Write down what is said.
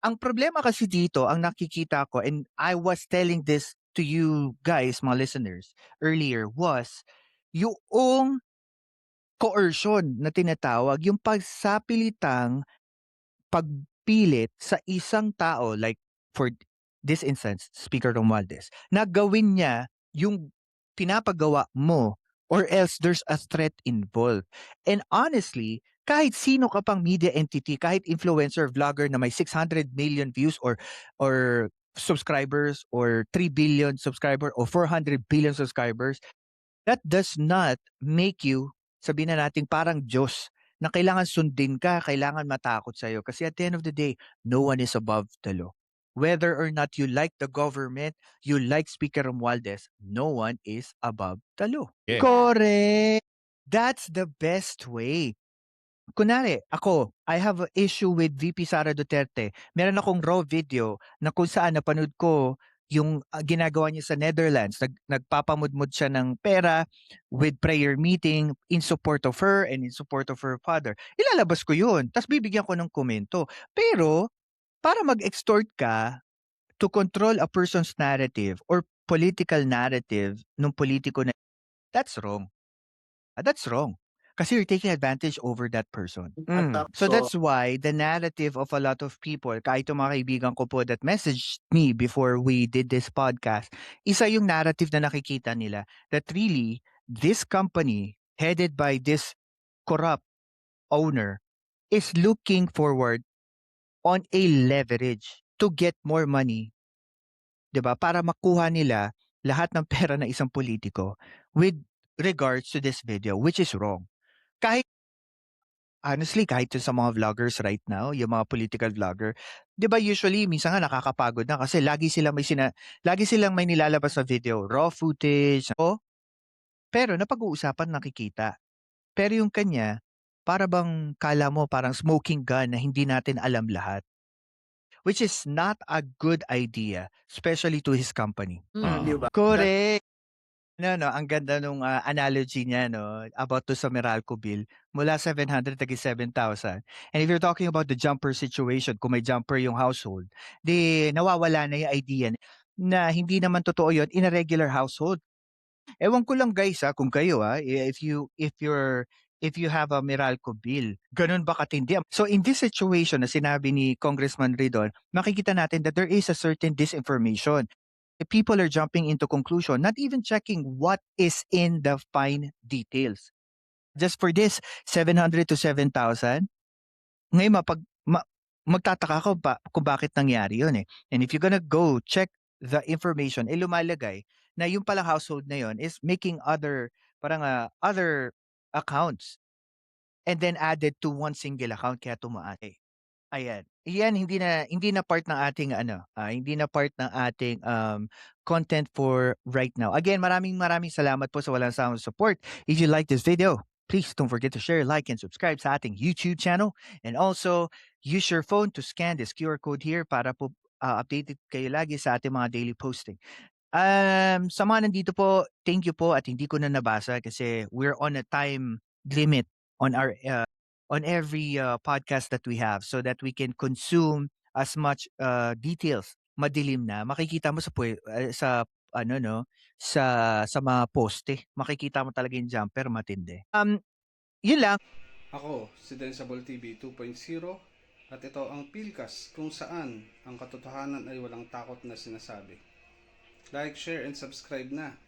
Ang problema kasi dito, ang nakikita ko, and I was telling this to you guys, mga listeners, earlier, was yung coercion na tinatawag, yung pagsapilitang pagpilit sa isang tao, like for this instance, Speaker Romualdez, na gawin niya yung pinapagawa mo or else there's a threat involved. And honestly, kahit sino ka pang media entity, kahit influencer, vlogger na may 600 million views or subscribers or 3 billion subscriber or 400 billion subscribers, that does not make you, sabihin na nating parang Diyos, na kailangan sundin ka, kailangan matakot sa'yo. Kasi at the end of the day, no one is above the law. Whether or not you like the government, you like Speaker Romualdez, no one is above the law. Yeah. Correct! That's the best way. Kunwari, ako, I have a issue with VP Sara Duterte. Meron akong raw video na kung saan napanood ko yung ginagawa niya sa Netherlands. Nagpapamudmud siya ng pera with prayer meeting in support of her and in support of her father. Ilalabas ko yun. Tapos bibigyan ko ng komento. Pero, para mag-extort ka to control a person's narrative or political narrative ng politiko na, that's wrong. That's wrong. Kasi you're taking advantage over that person. So that's why the narrative of a lot of people, kahit yung mga kaibigan ko po that messaged me before we did this podcast, isa yung narrative na nakikita nila that really this company headed by this corrupt owner is looking forward on a leverage to get more money, 'di ba? Para makuha nila lahat ng pera ng isang politiko with regards to this video, which is wrong. Kahit honestly, kahit dun sa mga vloggers right now, yung mga political vlogger, 'di ba usually minsan nga nakakapagod na kasi lagi silang may nilalabas na video, raw footage, pero napag-uusapan, nakikita. Pero yung kanya, para bang kala mo parang smoking gun na hindi natin alam lahat. Which is not a good idea, especially to his company. 'Di ba? Correct. No, ang ganda nung, analogy niya 'no, about to sa Meralco bill, mula 700 naging 7,000. And if you're talking about the jumper situation, kung may jumper yung household, 'di nawawala na yung idea na hindi naman totoo yun in a regular household. Ewan ko lang guys, kung kayo, if you have a Meralco bill, ganun ba katindi? So in this situation na sinabi ni Congressman Ridon, makikita natin that there is a certain disinformation. People are jumping into conclusion, not even checking what is in the fine details. Just for this 700 to 7,000, ngayon magtataka ka kung bakit nangyari yun eh. And if you're gonna go check the information, lumalagay na yung palang household na yun is making other accounts and then added to one single account kaya tumaas. Ayan. Iyan hindi na part ng ating hindi na part ng ating content for right now. Again, maraming maraming salamat po sa walang sawang support. If you like this video, please don't forget to share, like, and subscribe sa ating YouTube channel. And also, use your phone to scan this QR code here para po updated kayo lagi sa ating mga daily posting. Sa mga nandito po, thank you po at hindi ko na nabasa kasi we're on a time limit on our on every podcast that we have so that we can consume as much details. Madilim na makikita mo sa ano no sa mga poste, makikita mo talaga yung jumper matindi. Yun lang. Ako, si Densable TV 2.0 at ito ang Pilkas kung saan ang katotohanan ay walang takot na sinasabi. Like, share, and subscribe na.